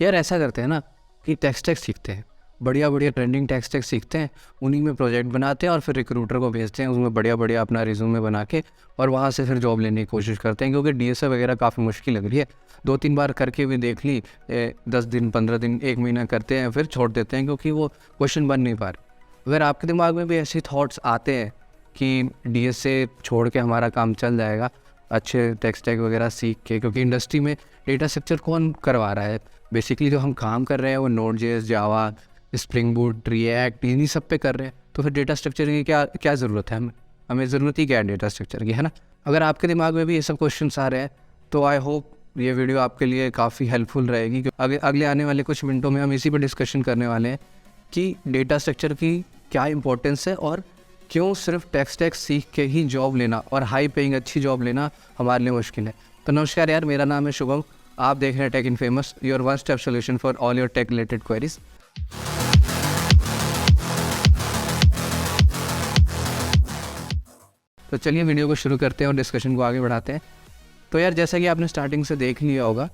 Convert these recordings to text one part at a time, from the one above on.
यार ऐसा करते हैं ना कि टेक सीखते हैं, बढ़िया बढ़िया ट्रेंडिंग टेक सीखते हैं, उन्हीं में प्रोजेक्ट बनाते हैं और फिर रिक्रूटर को भेजते हैं, उसमें बढ़िया बढ़िया अपना रिज्यूमे बना के और वहाँ से फिर जॉब लेने की कोशिश करते हैं। क्योंकि डीएसए वगैरह काफ़ी मुश्किल लग रही है, 2-3 बार करके भी देख ली, 10 दिन 15 दिन 1 महीना करते हैं फिर छोड़ देते हैं क्योंकि वो क्वेश्चन बन नहीं पा रहे। अगर आपके दिमाग में भी ऐसे थॉट्स आते हैं कि डीएसए छोड़ के हमारा काम चल जाएगा अच्छे टेक वगैरह सीख के, क्योंकि इंडस्ट्री में डेटा स्ट्रक्चर कौन करवा रहा है, बेसिकली जो हम काम कर रहे हैं वो नोड.जेएस, जावा, स्प्रिंग बूट, रिएक्ट, इन्हीं सब पे कर रहे हैं, तो फिर डेटा स्ट्रक्चर की क्या ज़रूरत है, हमें ज़रूरत ही क्या है डेटा स्ट्रक्चर की, है ना। अगर आपके दिमाग में भी ये सब क्वेश्चंस आ रहे हैं तो आई होप ये वीडियो आपके लिए काफ़ी हेल्पफुल रहेगी। अगले आने वाले कुछ मिनटों में हम इसी पर डिस्कशन करने वाले हैं कि डेटा स्ट्रक्चर की क्या इंपॉर्टेंस है और क्यों सिर्फ टेक सीख के ही जॉब लेना और हाई पेइंग अच्छी जॉब लेना हमारे लिए मुश्किल है। तो नमस्कार यार, मेरा नाम है शुभम, आप देख रहे हैं Tech in Famous, your one step solution for all your tech related queries. तो चलिए वीडियो को शुरू करते हैं और डिस्कशन को आगे बढ़ाते हैं। तो यार जैसा कि आपने स्टार्टिंग से देख लिया होगा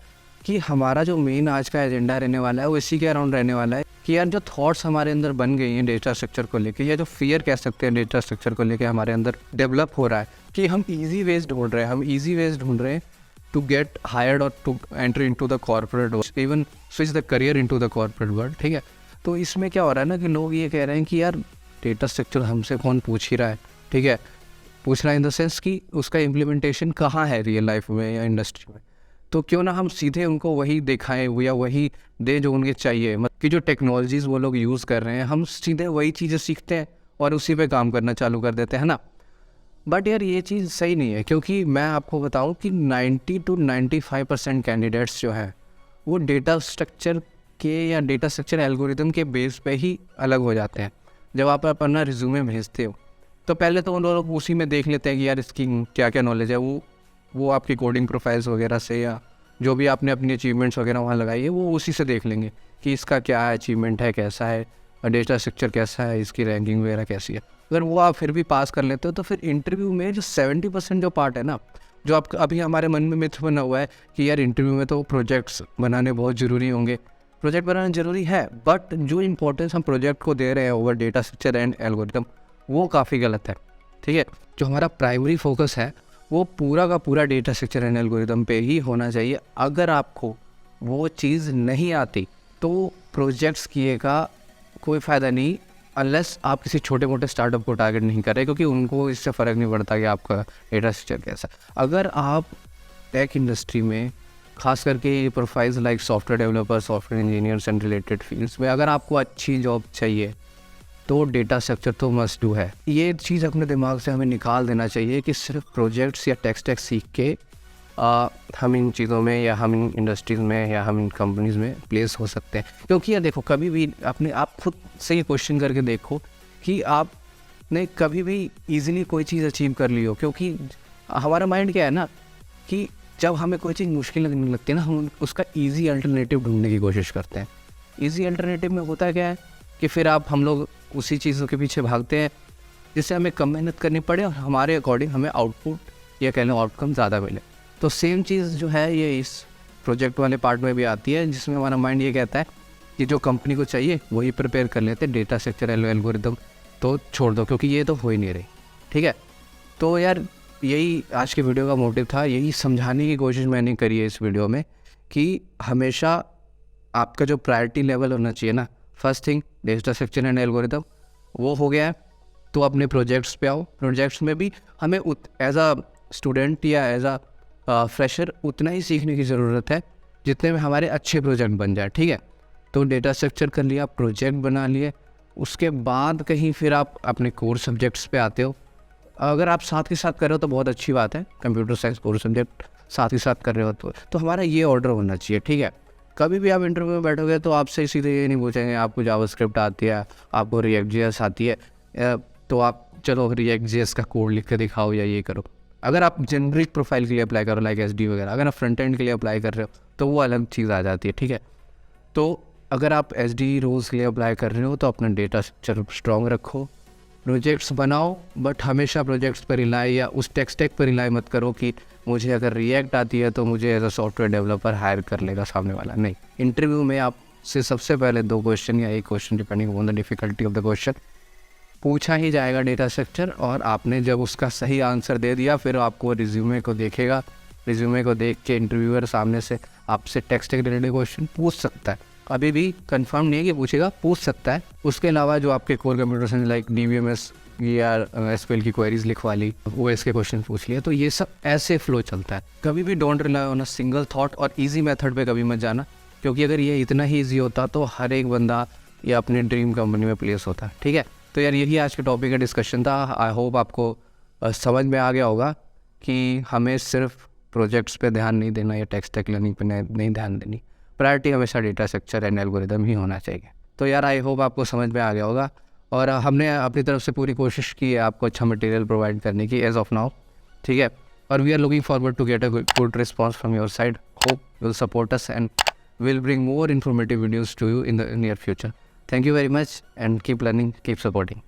कि हमारा जो मेन आज का एजेंडा रहने वाला है वो इसी के अराउंड रहने वाला है कि यार जो थॉट्स हमारे अंदर बन गई हैं डेटा स्ट्रक्चर को लेके, या जो फियर कह सकते हैं डेटा स्ट्रक्चर को लेके हमारे अंदर डेवलप हो रहा है कि हम ईजी वेज ढूंढ रहे हैं टू गेट हायर्ड और to enter into the corporate world, even switch the career into the corporate world. ठीक है, तो इसमें क्या हो रहा है ना कि लोग ये कह रहे हैं कि यार डेटा स्ट्रक्चर हमसे कौन पूछ ही रहा है। ठीक है, पूछ रहा है इन द सेंस कि उसका इम्प्लीमेंटेशन कहाँ है रियल लाइफ में या इंडस्ट्री में, तो क्यों ना हम सीधे उनको वही दिखाएं या वही दें जो उनके चाहिए। मतलब कि जो टेक्नोलॉजीज़ वो लोग यूज़ कर रहे हैं हम सीधे वही चीज़ें सीखते हैं और उसी पे काम करना चालू कर देते हैं ना। बट यार ये चीज़ सही नहीं है, क्योंकि मैं आपको बताऊं कि 90 to 95% कैंडिडेट्स जो हैं वो डेटा स्ट्रक्चर के या डेटा स्ट्रक्चर एल्गोरिदम के बेस पे ही अलग हो जाते हैं। जब आप अपना रिज्यूमे भेजते हो तो पहले तो उन लोग उसी में देख लेते हैं कि यार इसकी क्या क्या नॉलेज है, वो आपकी कोडिंग प्रोफाइल्स वगैरह से या जो भी आपने अपनी अचीवमेंट्स वगैरह वहाँ लगाई है वो उसी से देख लेंगे कि इसका क्या अचीवमेंट है, कैसा है डेटा स्ट्रक्चर, कैसा है, इसकी रैंकिंग वगैरह कैसी है। अगर वो आप फिर भी पास कर लेते हो तो फिर इंटरव्यू में जो 70% जो पार्ट है ना, जो आप अभी हमारे मन में मिथ बना हुआ है कि यार इंटरव्यू में तो प्रोजेक्ट्स बनाने बहुत ज़रूरी होंगे, प्रोजेक्ट बनाना ज़रूरी है, बट जो इंपॉर्टेंस हम प्रोजेक्ट को दे रहे हैं over data structure and algorithm वो काफ़ी गलत है। ठीक है, जो हमारा प्राइमरी फोकस है वो पूरा का पूरा डेटा स्ट्रक्चर एंड एल्गोरिथम पे ही होना चाहिए। अगर आपको वो चीज़ नहीं आती तो प्रोजेक्ट्स किए का कोई फ़ायदा नहीं, अनलेस आप किसी छोटे मोटे स्टार्टअप को टारगेट नहीं कर रहे, क्योंकि उनको इससे फ़र्क नहीं पड़ता कि आपका डेटा स्ट्रक्चर कैसा है। अगर आप टेक इंडस्ट्री में खास करके profiles like software developer, software engineers and related fields में अगर आपको अच्छी जॉब चाहिए तो डेटा स्ट्रक्चर तो मस्ट डू है। ये चीज़ अपने दिमाग से हमें निकाल देना चाहिए कि सिर्फ प्रोजेक्ट्स या टेक सीख के हम इन चीज़ों में या हम इन इंडस्ट्रीज़ में या हम इन कंपनीज़ में प्लेस हो सकते हैं। क्योंकि यार देखो, कभी भी अपने आप खुद से ये क्वेश्चन करके देखो कि आपने कभी भी ईजिली कोई चीज़ अचीव कर ली हो। क्योंकि हमारा माइंड क्या है ना कि जब हमें कोई चीज़ मुश्किल लगने लगती है ना, हम उसका ईजी अल्टरनेटिव ढूंढने की कोशिश करते हैं। ईजी अल्टरनेटिव में होता क्या है कि फिर हम लोग उसी चीज़ों के पीछे भागते हैं जिससे हमें कम मेहनत करनी पड़े और हमारे अकॉर्डिंग हमें आउटपुट या कह लो आउटकम ज़्यादा मिले। तो सेम चीज़ जो है ये इस प्रोजेक्ट वाले पार्ट में भी आती है, जिसमें हमारा माइंड ये कहता है कि जो कंपनी को चाहिए वही प्रिपेयर कर लेते हैं, डेटा स्ट्रक्चर एल्गोरिथम तो छोड़ दो क्योंकि ये तो हो ही नहीं रही। ठीक है, तो यार यही आज के वीडियो का मोटिव था, यही समझाने की कोशिश मैंने करी है इस वीडियो में कि हमेशा आपका जो प्रायोरिटी लेवल होना चाहिए ना, first thing data structure and algorithm वो हो गया है, तो अपने प्रोजेक्ट्स पे आओ। प्रोजेक्ट्स में भी हमें एज अ स्टूडेंट या एज अ फ्रेशर उतना ही सीखने की ज़रूरत है जितने में हमारे अच्छे प्रोजेक्ट बन जाए। ठीक है, तो डेटा स्ट्रक्चर कर लिया, प्रोजेक्ट बना लिए, उसके बाद कहीं फिर आप अपने कोर सब्जेक्ट्स पे आते हो। अगर आप साथ के साथ कर रहे हो तो बहुत अच्छी बात है, कंप्यूटर साइंस कोर सब्जेक्ट साथ ही साथ कर रहे हो तो हमारा ये ऑर्डर होना चाहिए। ठीक है, कभी भी आप इंटरव्यू में बैठोगे तो आपसे सीधे ये नहीं पूछेंगे आपको जावास्क्रिप्ट आती है, आपको रिएक्ट.जेएस आती है, तो आप चलो रिएक्ट.जेएस का कोड लिख के दिखाओ या ये करो। अगर आप जेनरिक प्रोफाइल के लिए अप्लाई करो लाइक एसडी वगैरह, अगर आप फ्रंट एंड के लिए अप्लाई कर रहे हो तो वो अलग चीज़ आ जाती है। ठीक है, तो अगर आप एसडी रोल्स के लिए अप्लाई कर रहे हो तो अपना डेटा स्ट्रक्चर स्ट्रॉन्ग रखो, प्रोजेक्ट्स बनाओ, बट हमेशा प्रोजेक्ट्स पर रिलाई या उस टेक स्टैक पर रिलाई मत करो कि मुझे अगर रिएक्ट आती है तो मुझे as a software developer hire कर लेगा सामने वाला। नहीं, इंटरव्यू में आपसे सबसे पहले 2 क्वेश्चन या 1 question depending on the difficulty of the question पूछा ही जाएगा डेटा स्ट्रक्चर, और आपने जब उसका सही आंसर दे दिया फिर आपको रिज्यूमे को देखेगा। रिज्यूमे को देख के इंटरव्यूअर सामने से आपसे टेक स्टैक रिलेटेड क्वेश्चन पूछ सकता है, अभी भी कंफर्म नहीं है कि पूछेगा, पूछ सकता है। उसके अलावा जो आपके core computer science like DBMS या SQL की क्वेरीज लिखवा ली, OS के क्वेश्चन पूछ लिए, तो ये सब ऐसे फ्लो चलता है। कभी भी don't rely on a single thought और ईजी मेथड पे कभी मत जाना, क्योंकि अगर ये इतना ही ईजी होता तो हर एक बंदा ये अपने ड्रीम कंपनी में प्लेस होता। ठीक है, तो यार यही आज के टॉपिक का डिस्कशन था। आई होप आपको समझ में आ गया होगा कि हमें सिर्फ प्रोजेक्ट्स पे ध्यान नहीं देना या टेक स्टैक लर्निंग पे नहीं ध्यान देनी, प्रायोरिटी हमेशा डेटा स्ट्रक्चर एंड एल्गोरिदम ही होना चाहिए। तो यार आई होप आपको समझ में आ गया होगा, और हमने अपनी तरफ से पूरी कोशिश की है आपको अच्छा मटेरियल प्रोवाइड करने की एज ऑफ नाउ। ठीक है, और we are looking forward to get a good response from your side. Hope you will support us and will bring more informative videos to you in the near future. Thank you very much and keep learning, keep supporting.